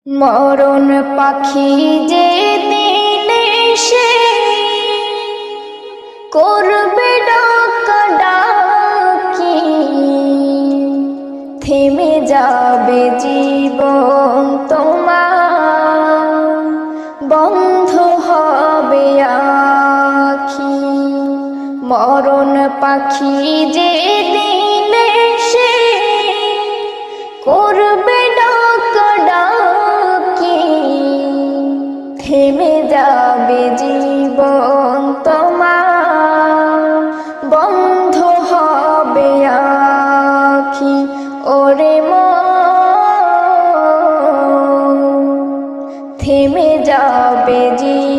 মরণ পাখি যে দিন এসে করবে ডাকাডাকি, থেমে যাবে জীবন তোমার, বন্ধ হবে আখি। মরণ পাখি যে দিন এসে করবে ডাকাডাকি, থেমে যাবে জীবন তোমার, বন্ধ হবে আখি। ওরে মন, থেমে যাবে জীবন।